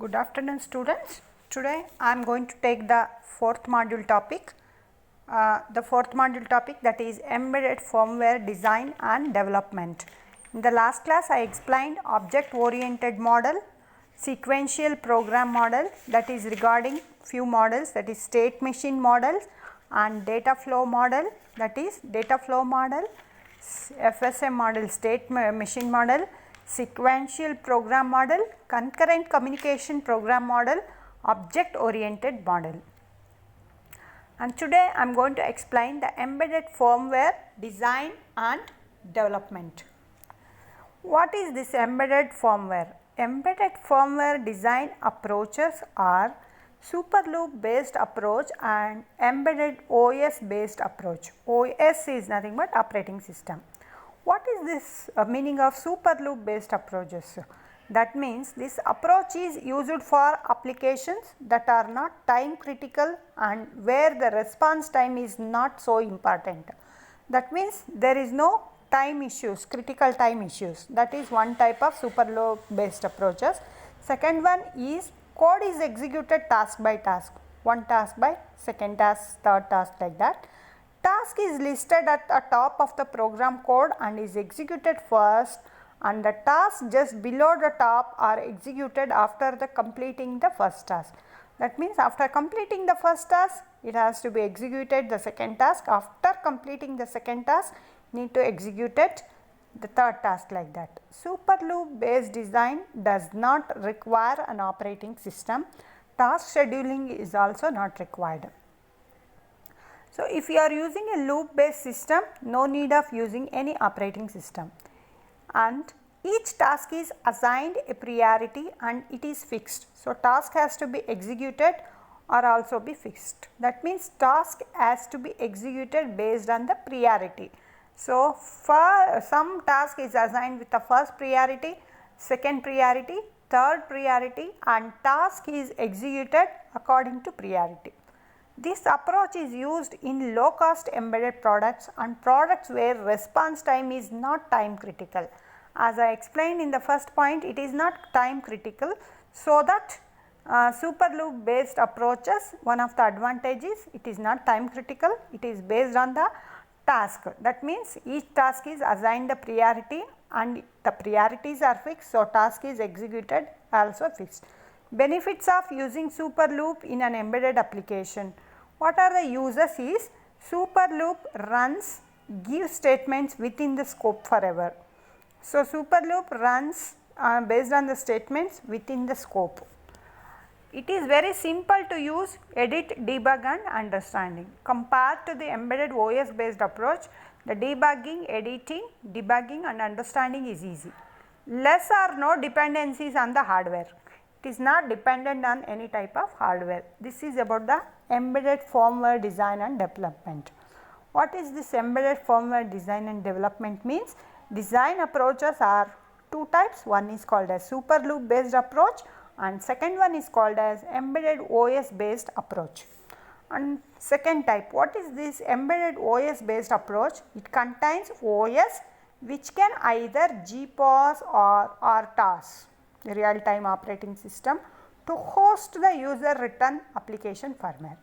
Good afternoon students. Today I am going to take the fourth module topic. The fourth module topic, that is embedded firmware design and development. In the last class I explained object oriented model, sequential program model, that is regarding few models, that is state machine model and data flow model, that is data flow model, FSM model, state machine model, sequential program model, concurrent communication program model, object oriented model. And today I am going to explain the embedded firmware design and development. What is this embedded firmware? Embedded firmware design approaches are super loop based approach and embedded OS based approach. OS is nothing but operating system. What is this meaning of super loop based approaches? That means this approach is used for applications that are not time critical and where the response time is not so important. That means there is no time issues, critical time issues. That is one type of super loop based approaches. Second one is code is executed task by task, one task by second task, third task, like that. Task is listed at the top of the program code and is executed first, and the tasks just below the top are executed after the completing the first task. That means after completing the first task, it has to be executed the second task. After completing the second task, need to execute it the third task, like that. Super loop based design does not require an operating system. Task scheduling is also not required. So, if you are using a loop based system, no need of using any operating system, and each task is assigned a priority and it is fixed. So, task has to be executed or also be fixed. That means task has to be executed based on the priority. So, for some task is assigned with the first priority, second priority, third priority, and task is executed according to priority. This approach is used in low cost embedded products and products where response time is not time critical. As I explained in the first point, it is not time critical, so that super loop based approaches, one of the advantages, it is not time critical, it is based on the task. That means each task is assigned the priority and the priorities are fixed, so task is executed also fixed. Benefits of using super loop in an embedded application. What are the uses is super loop runs give statements within the scope forever. So, super loop runs based on the statements within the scope. It is very simple to use, edit, debug and understanding. Compared to the embedded OS based approach, the debugging, editing, debugging and understanding is easy. Less or no dependencies on the hardware. It is not dependent on any type of hardware. This is about the embedded firmware design and development. What is this embedded firmware design and development means? Design approaches are two types. One is called as super loop based approach and second one is called as embedded OS based approach. And second type, what is this embedded OS based approach? It contains OS which can either GPOS or RTOS, real time operating system, to host the user written application firmware.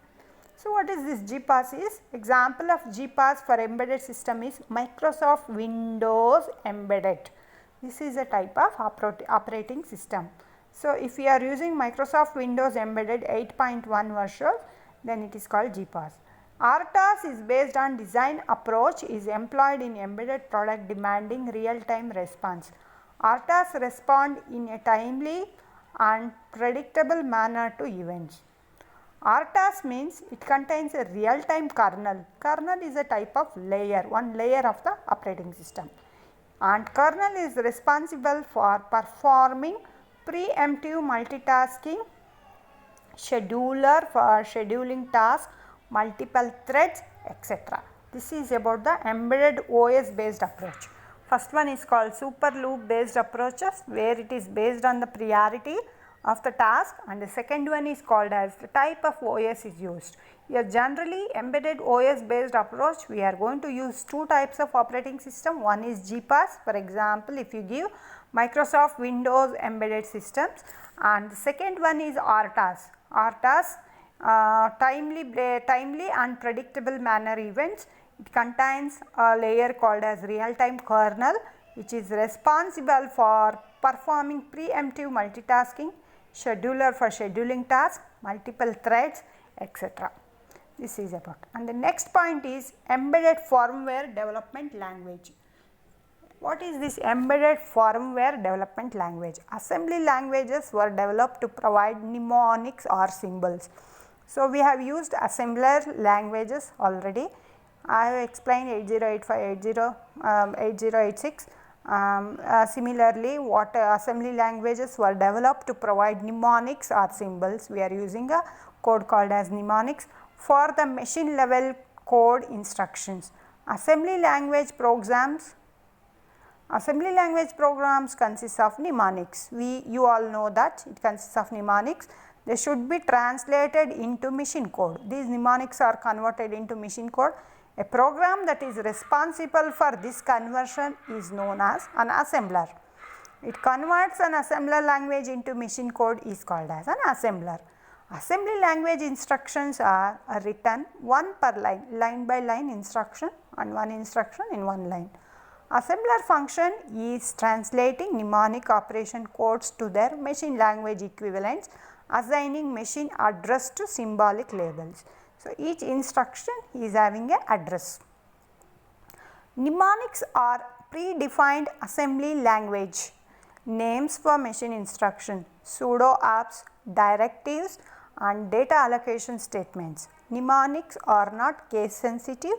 So, what is this GPOS is? Example of GPOS for embedded system is Microsoft Windows Embedded. This is a type of operating system. So, if you are using Microsoft Windows Embedded 8.1 version, then it is called GPOS. RTOS is based on design approach, is employed in embedded product demanding real time response. RTOS respond in a timely and predictable manner to events. RTOS means it contains a real time kernel. Kernel is a type of layer, one layer of the operating system, and kernel is responsible for performing preemptive multitasking, scheduler for scheduling tasks, multiple threads, etc. This is about the embedded OS based approach. First one is called super loop based approaches, where it is based on the priority of the task, and the second one is called as the type of OS is used. Here generally embedded OS based approach, we are going to use two types of operating system. One is GPOS. For example, if you give Microsoft Windows Embedded Systems, and the second one is RTAS. RTAS, timely and predictable manner events. It contains a layer called as real-time kernel, which is responsible for performing preemptive multitasking, scheduler for scheduling tasks, multiple threads, etc. This is about. And the next point is embedded firmware development language. What is this embedded firmware development language? Assembly languages were developed to provide mnemonics or symbols. So, we have used assembler languages already. I have explained 8085, 8086. Similarly, what assembly languages were developed to provide mnemonics or symbols. We are using a code called as mnemonics for the machine level code instructions. Assembly language programs consist of mnemonics. You all know that it consists of mnemonics. They should be translated into machine code. These mnemonics are converted into machine code. A program that is responsible for this conversion is known as an assembler. It converts an assembler language into machine code is called as an assembler. Assembly language instructions are written one per line by line instruction, and one instruction in one line. Assembler function is translating mnemonic operation codes to their machine language equivalents, assigning machine address to symbolic labels. So, each instruction is having an address. Mnemonics are predefined assembly language names for machine instruction, pseudo apps, directives, and data allocation statements. Mnemonics are not case sensitive.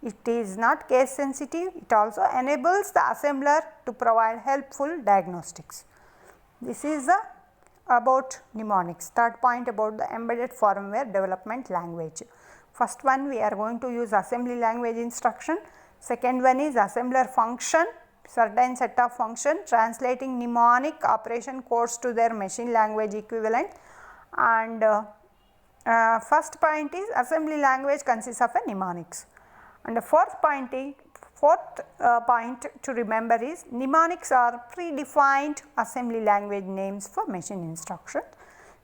It is not case sensitive. It also enables the assembler to provide helpful diagnostics. This is about mnemonics. Third point about the embedded firmware development language. First one, we are going to use assembly language instruction. Second one is assembler function, certain set of function translating mnemonic operation codes to their machine language equivalent. And first point is assembly language consists of a mnemonics. And the fourth point to remember is mnemonics are predefined assembly language names for machine instructions,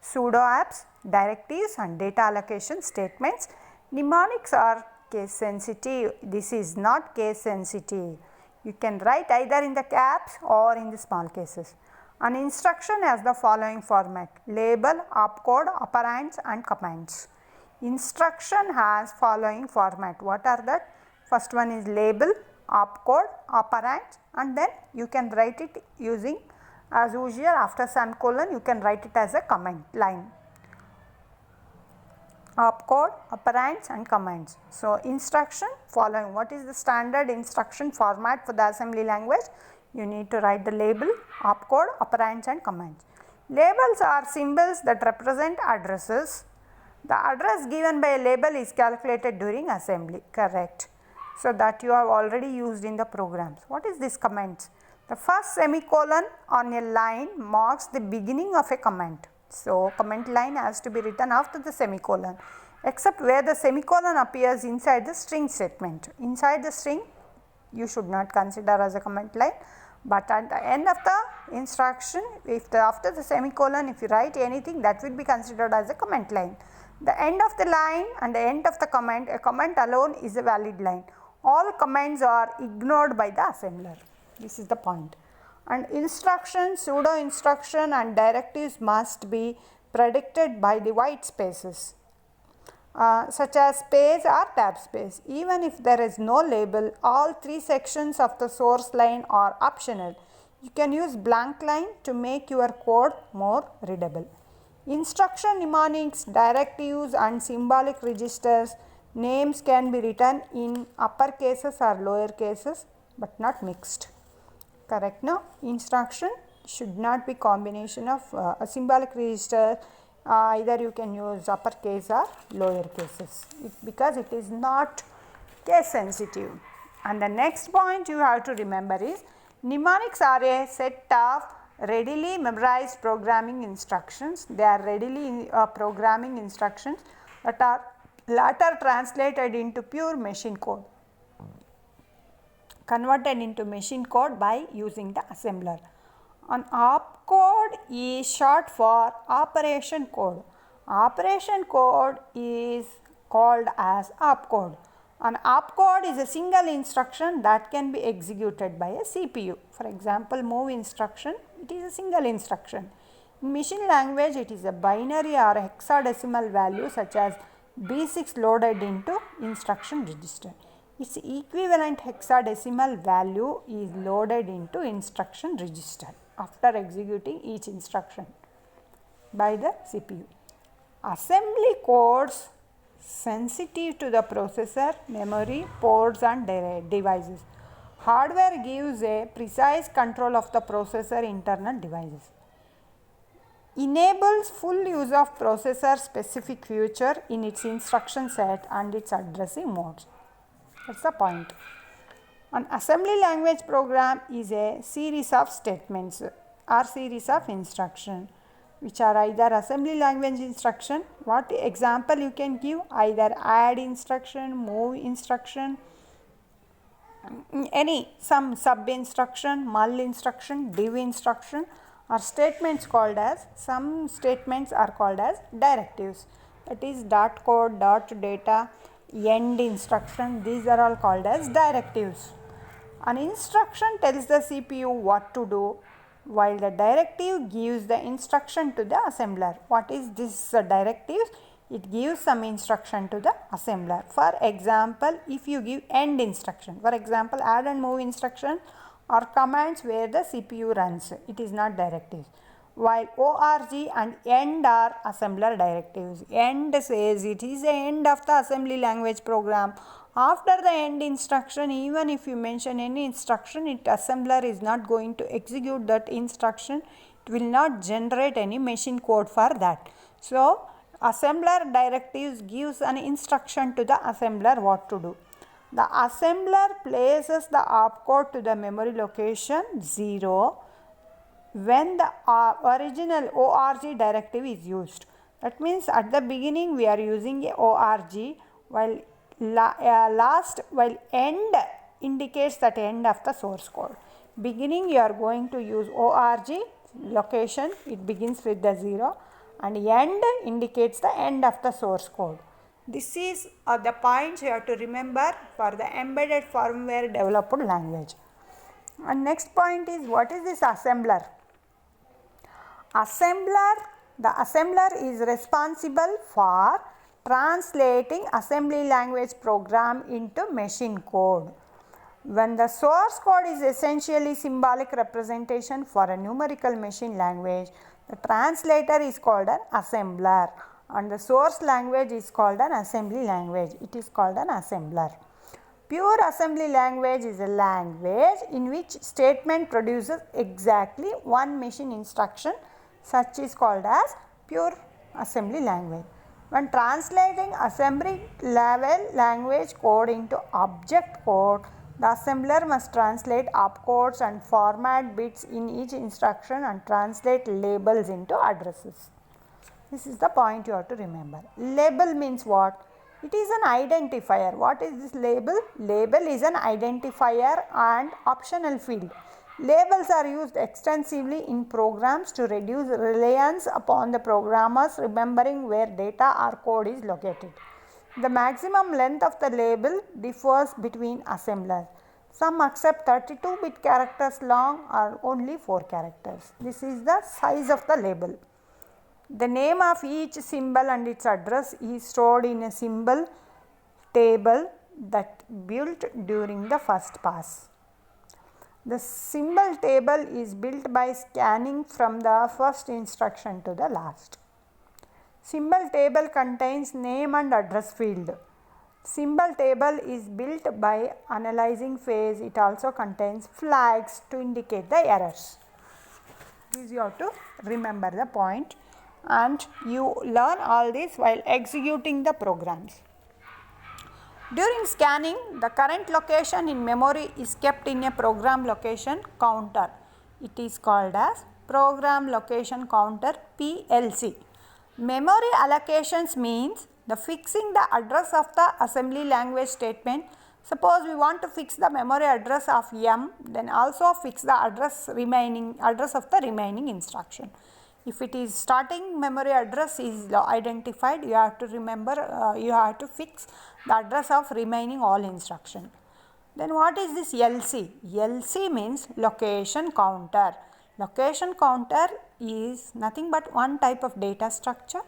pseudo apps, directives, and data allocation statements. Mnemonics are case sensitive. This is not case sensitive. You can write either in the caps or in the small cases. An instruction has the following format: label, opcode, operands, and commands. Instruction has following format. What are that? First one is label, opcode, operands, and then you can write it using, as usual, after semicolon you can write it as a comment line. Opcode, operands, and commands. So, instruction following. What is the standard instruction format for the assembly language? You need to write the label, opcode, operands, and commands. Labels are symbols that represent addresses. The address given by a label is calculated during assembly. Correct. So, that you have already used in the programs. What is this comments? The first semicolon on a line marks the beginning of a comment. So, comment line has to be written after the semicolon, except where the semicolon appears inside the string statement. Inside the string, you should not consider as a comment line, but at the end of the instruction, after the semicolon, if you write anything, that will be considered as a comment line. The end of the line and the end of the comment, a comment alone is a valid line. All comments are ignored by the assembler. This is the point. And instruction, pseudo instruction, and directives must be predicted by the white spaces, such as space or tab space. Even if there is no label, all three sections of the source line are optional. You can use blank line to make your code more readable. Instruction mnemonics, directives, and symbolic registers names can be written in upper cases or lower cases, but not mixed. Correct? No? Instruction should not be combination of a symbolic register. Either you can use uppercase or lower cases because it is not case sensitive. And the next point you have to remember is mnemonics are a set of readily memorized programming instructions. They are readily programming instructions that are later translated into pure machine code, converted into machine code by using the assembler. An opcode is short for operation code. Operation code is called as opcode. An opcode is a single instruction that can be executed by a CPU. For example, move instruction, it is a single instruction. In machine language, it is a binary or hexadecimal value such as B6 loaded into instruction register. Its equivalent hexadecimal value is loaded into instruction register after executing each instruction by the CPU. Assembly codes sensitive to the processor, memory, ports and devices. Hardware gives a precise control of the processor internal devices. Enables full use of processor specific feature in its instruction set and its addressing modes. That's the point. An assembly language program is a series of statements or series of instructions which are either assembly language instruction. What example you can give? Either add instruction, move instruction, some sub instruction, mul instruction, div instruction, or statements called as, some statements are called as directives. That is dot code, dot data, end instruction, these are all called as directives. An instruction tells the CPU what to do, while the directive gives the instruction to the assembler. What is this directive? It gives some instruction to the assembler. For example, if you give end instruction, for example, add and move instruction are commands where the CPU runs, it is not directives. While ORG and end are assembler directives. End says it is the end of the assembly language program. After the end instruction, even if you mention any instruction, assembler is not going to execute that instruction. It will not generate any machine code for that. So, assembler directives gives an instruction to the assembler what to do. The assembler places the opcode to the memory location 0 when the original ORG directive is used. That means at the beginning we are using a ORG, while while end indicates that end of the source code. Beginning you are going to use ORG location, it begins with the 0, and end indicates the end of the source code. This is the points you have to remember for the embedded firmware developed language. And next point is, what is this assembler? The assembler is responsible for translating assembly language program into machine code. When the source code is essentially symbolic representation for a numerical machine language, the translator is called an assembler and the source language is called an assembly language. It is called an assembler. Pure assembly language is a language in which statement produces exactly one machine instruction. Such is called as pure assembly language. When translating assembly level language code into object code, the assembler must translate opcodes and format bits in each instruction and translate labels into addresses. This is the point you have to remember. Label means what? It is an identifier. What is this label? Label is an identifier and optional field. Labels are used extensively in programs to reduce reliance upon the programmers remembering where data or code is located. The maximum length of the label differs between assemblers. Some accept 32-bit characters long or only 4 characters. This is the size of the label. The name of each symbol and its address is stored in a symbol table that built during the first pass. The symbol table is built by scanning from the first instruction to the last. Symbol table contains name and address field. Symbol table is built by analyzing phase. It also contains flags to indicate the errors. This you have to remember the point, and you learn all this while executing the programs. During scanning, the current location in memory is kept in a program location counter. It is called as program location counter, PLC. Memory allocations means the fixing the address of the assembly language statement Suppose we want to fix the memory address of M, then also fix the address of the remaining instruction. If it is starting memory address is identified, you have to remember, you have to fix the address of remaining all instruction. Then what is this LC? LC means location counter. Location counter is nothing but one type of data structure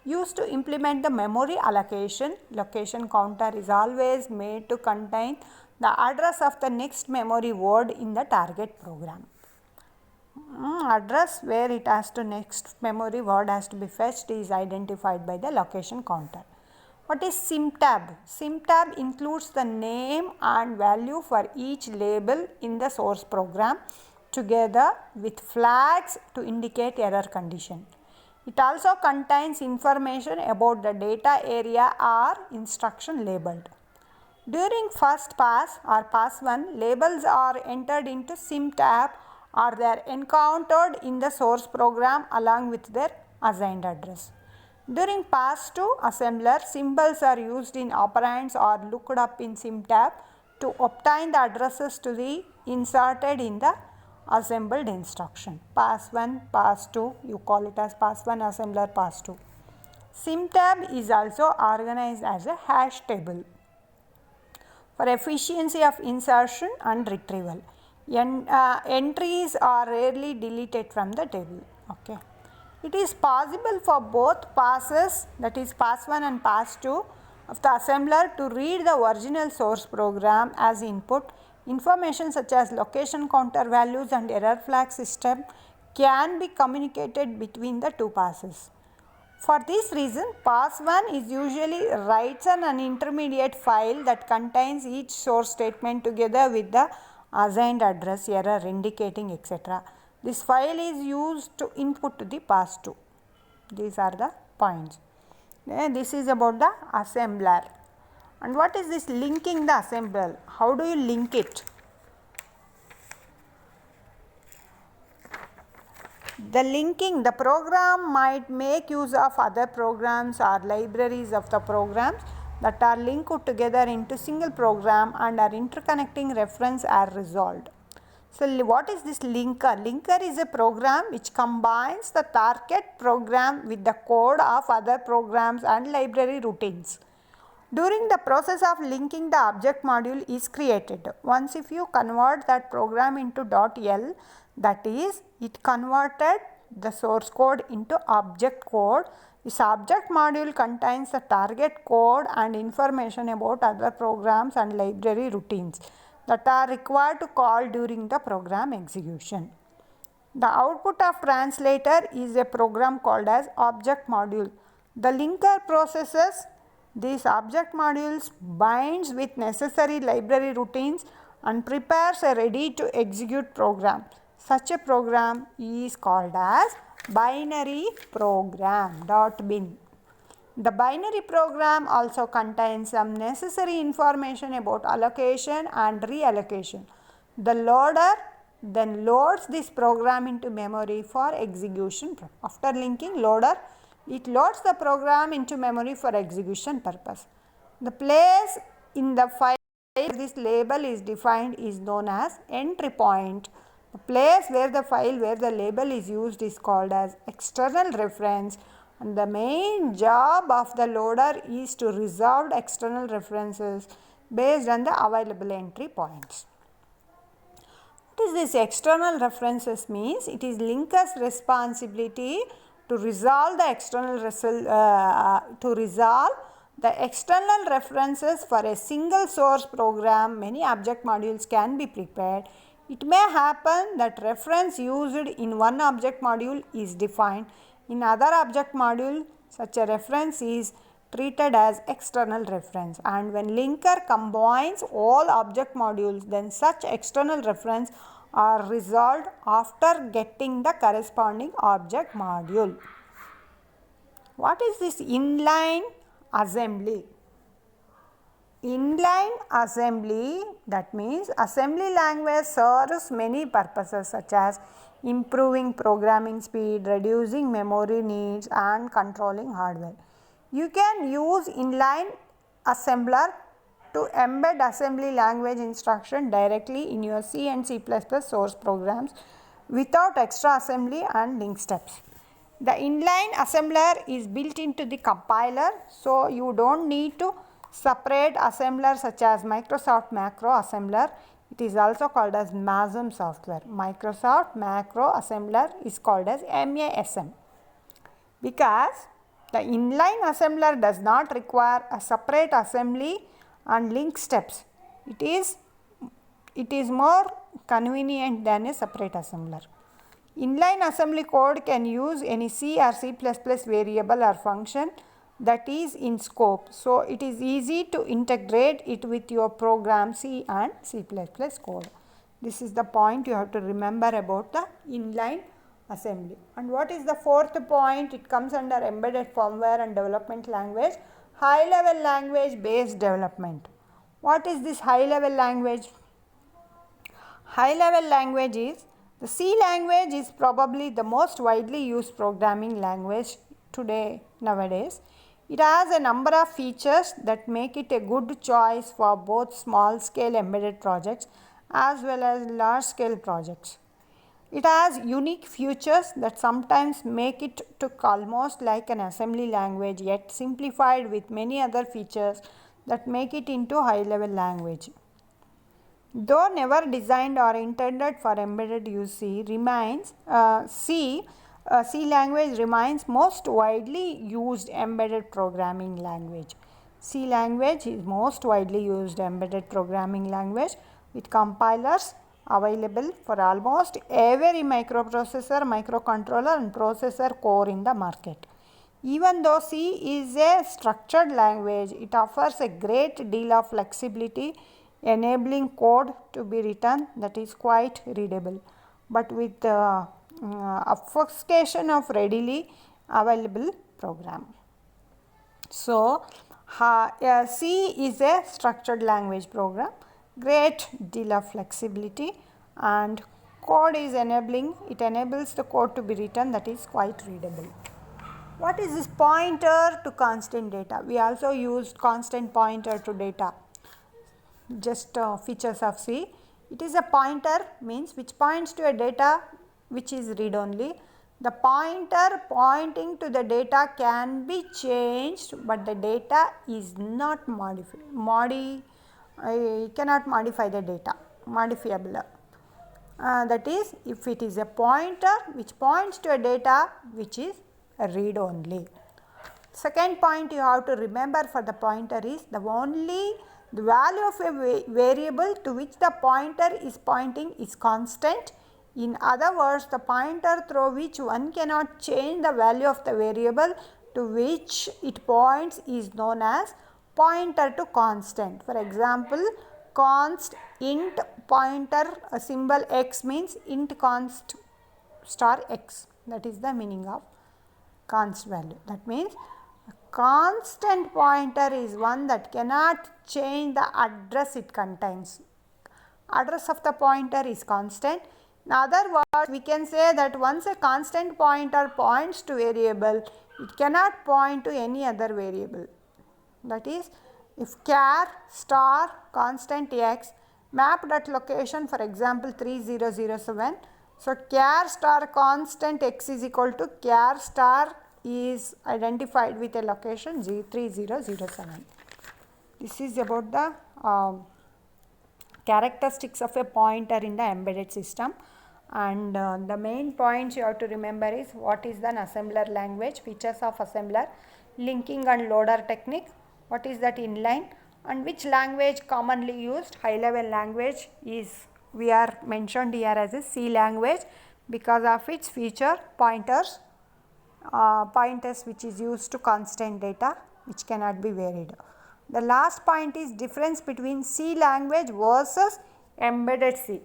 used to implement the memory allocation. Location counter is always made to contain the address of the next memory word in the target program. Address where it has to next memory word has to be fetched is identified by the location counter. What is SymTab? SymTab includes the name and value for each label in the source program together with flags to indicate error condition. It also contains information about the data area or instruction labeled. During first pass or pass 1, labels are entered into SymTab or they are encountered in the source program along with their assigned address. During pass 2 assembler, symbols are used in operands or looked up in SymTab to obtain the addresses to be inserted in the assembled instruction. Pass 1, pass 2, you call it as pass 1 assembler, pass 2. SymTab is also organized as a hash table for efficiency of insertion and retrieval. Entries are rarely deleted from the table. Okay. It is possible for both passes, that is pass 1 and pass 2 of the assembler to read the original source program as input. Information such as location counter values and error flag system can be communicated between the two passes. For this reason, pass 1 is usually writes an intermediate file that contains each source statement together with the assigned address, error indicating, etc. This file is used to input to the pass 2. These are the points. This is about the assembler. And what is this linking the assembler? How do you link it? The linking, the program might make use of other programs or libraries of the programs that are linked together into single program and our interconnecting reference are resolved. So, what is this linker? Linker is a program which combines the target program with the code of other programs and library routines. During the process of linking, the object module is created. Once if you convert that program into .l, that is, it converted the source code into object code. This object module contains the target code and information about other programs and library routines that are required to call during the program execution. The output of translator is a program called as object module. The linker processes these object modules, binds with necessary library routines and prepares a ready to execute program. Such a program is called as binary program .bin. The binary program also contains some necessary information about allocation and reallocation. The loader then loads this program into memory for execution. After linking loader, it loads the program into memory for execution purpose. The place in the file where this label is defined is known as entry point. The place where the file where the label is used is called as external reference. And the main job of the loader is to resolve external references based on the available entry points. What is this external references means? It is linker's responsibility to resolve the external references for a single source program. Many object modules can be prepared. It may happen that reference used in one object module is defined in other object module. Such a reference is treated as external reference, and when linker combines all object modules, then such external reference are resolved after getting the corresponding object module. What is this inline assembly? Inline assembly, that means assembly language serves many purposes such as improving programming speed, reducing memory needs and controlling hardware. You can use inline assembler to embed assembly language instruction directly in your C and C++ source programs without extra assembly and link steps. The inline assembler is built into the compiler, so you don't need to separate assembler such as Microsoft Macro Assembler. It is also called as MASM software. Microsoft Macro Assembler is called as MASM because the inline assembler does not require a separate assembly and link steps. It is more convenient than a separate assembler. Inline assembly code can use any C or C++ variable or function that is in scope. So, it is easy to integrate it with your program C and C++ code. This is the point you have to remember about the inline assembly. And what is the fourth point? It comes under embedded firmware and development language, high level language based development. What is this high level language? High level language is the C language is probably the most widely used programming language nowadays. It has a number of features that make it a good choice for both small scale embedded projects as well as large scale projects. It has unique features that sometimes make it look almost like an assembly language, yet simplified with many other features that make it into high level language. Though never designed or intended for embedded use, C language remains most widely used embedded programming language. C language is most widely used embedded programming language with compilers available for almost every microprocessor, microcontroller and processor core in the market. Even though C is a structured language, it offers a great deal of flexibility, enabling code to be written that is quite readable, but with the obfuscation of readily available program. So, C is a structured language program, great deal of flexibility, and code is it enables the code to be written that is quite readable. What is this pointer to constant data? We also used constant pointer to data, just features of C. It is a pointer, means which points to a data which is read only. The pointer pointing to the data can be changed, but the data is not modified. Cannot modify the data, modifiable. That is, if it is a pointer which points to a data which is read only. Second point you have to remember for the pointer is the value of a variable to which the pointer is pointing is constant. In other words, the pointer through which one cannot change the value of the variable to which it points is known as pointer to constant. For example, const int pointer symbol x means int const star x. That is the meaning of const value. That means a constant pointer is one that cannot change the address it contains. Address of the pointer is constant. In other words, we can say that once a constant pointer points to variable, it cannot point to any other variable. That is, if char star constant x mapped at location, for example 3007, so char star constant x is equal to char star is identified with a location 3007. This is about the characteristics of a pointer in the embedded system, and the main points you have to remember is what is an assembler language, features of assembler, linking and loader technique, what is that inline, and which language commonly used. High level language is we are mentioned here as a C language because of its feature pointers which is used to constant data which cannot be varied. The last point is difference between C language versus embedded C.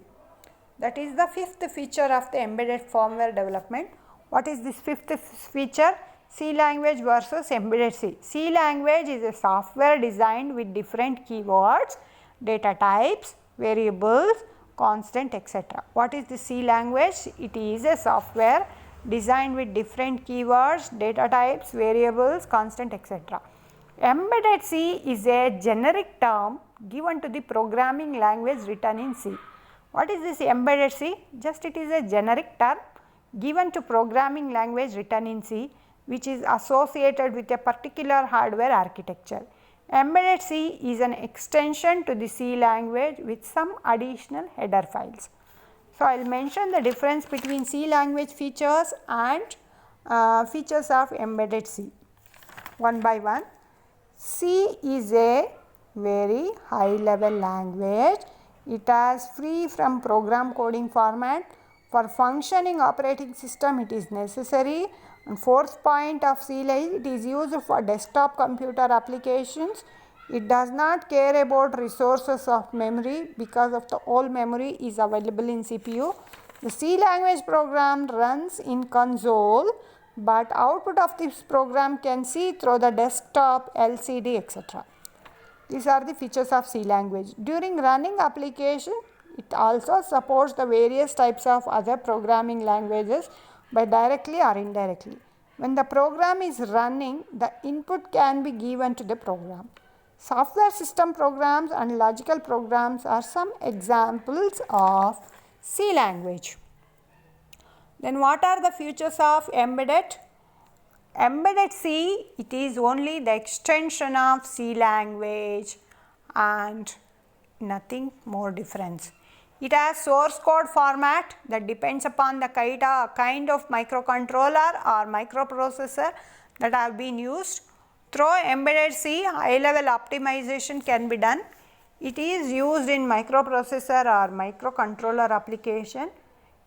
That is the fifth feature of the embedded firmware development. What is this fifth feature? C language versus embedded C. C language is a software designed with different keywords, data types, variables, constant, etc. What is the C language? It is a software designed with different keywords, data types, variables, constant, etc. Embedded C is a generic term given to the programming language written in C. What is this embedded C? Just it is a generic term given to programming language written in C, which is associated with a particular hardware architecture. Embedded C is an extension to the C language with some additional header files. So, I will mention the difference between C language features and features of embedded C one by one. C is a very high level language. It is free from program coding format. For functioning operating system it is necessary. And fourth point of C is it is used for desktop computer applications. It does not care about resources of memory because of the all memory is available in CPU. The C language program runs in console, but output of this program can see through the desktop, LCD, etc. These are the features of C language. During running application, it also supports the various types of other programming languages by directly or indirectly. When the program is running, the input can be given to the program. Software system programs and logical programs are some examples of C language. Then what are the features of embedded? Embedded C, it is only the extension of C language and nothing more difference. It has source code format that depends upon the kind of microcontroller or microprocessor that have been used. Through embedded C, high level optimization can be done. It is used in microprocessor or microcontroller application.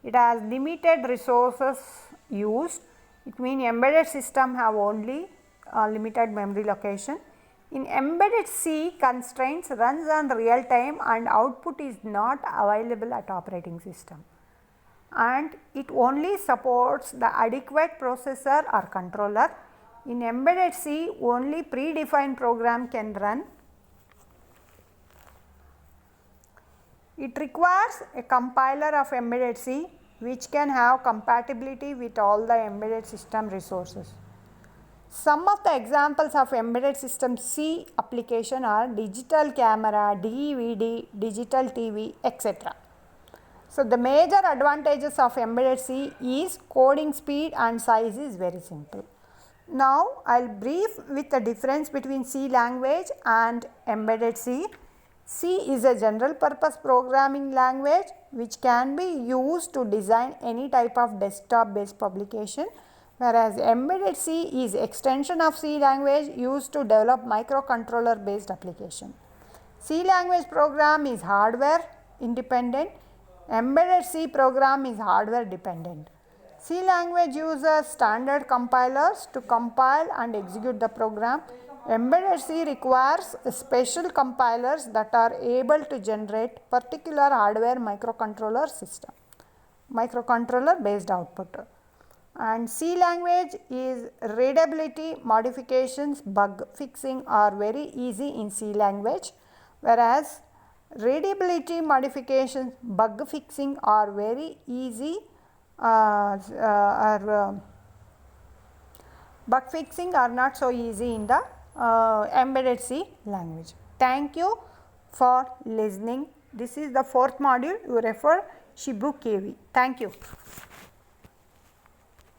It has limited resources used. It means embedded system have only limited memory location. In embedded C, constraints runs on real time and output is not available at operating system. And it only supports the adequate processor or controller. In embedded C, only predefined program can run. It requires a compiler of embedded C which can have compatibility with all the embedded system resources. Some of the examples of embedded system C application are digital camera, DVD, digital TV, etc. So, the major advantages of embedded C is coding speed and size is very simple. Now, I will brief with the difference between C language and embedded C. C is a general purpose programming language which can be used to design any type of desktop based publication, whereas embedded C is extension of C language used to develop microcontroller based application. C language program is hardware independent, embedded C program is hardware dependent. C language uses standard compilers to compile and execute the program. Embedded C requires special compilers that are able to generate particular hardware microcontroller based output. And C language is readability modifications, bug fixing are very easy in C language, whereas readability modifications, bug fixing are very easy bug fixing are not so easy in the embedded C language. Thank you for listening. This is the fourth module. You refer Shibu KV. Thank you.